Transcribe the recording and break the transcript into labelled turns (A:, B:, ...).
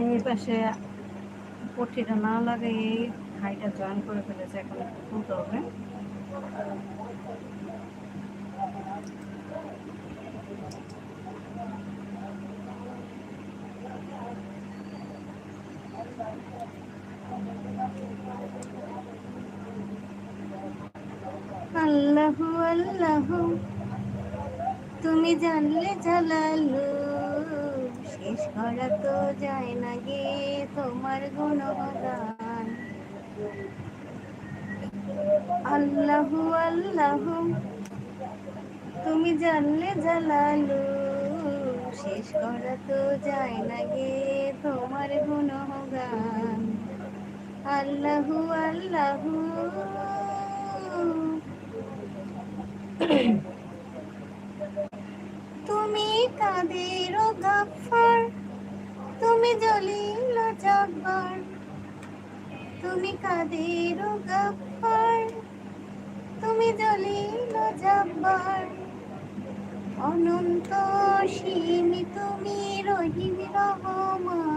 A: এই পাশে পট্টিটা না লাগে এই হাইটা জয়েন করে ফেলেছে, এখন একটু খুলতে হবে। আল্লাহু আল্লাহু তুমি জানলে জালালু, শেষ করা তো যায় না গে তোমার গুণগান। আল্লাহু আল্লাহু তুমি জানলে জালালু, শেষ করা তো যায় না গে তোমার গুণগান। আল্লাহু আল্লাহু তুমি কাদের গাফফার, তুমি জলিল জব্বার, তুমি কাদের গাফফার, তুমি জলিল জব্বার, অনন্ত অসীম তুমি রহিম রহমান।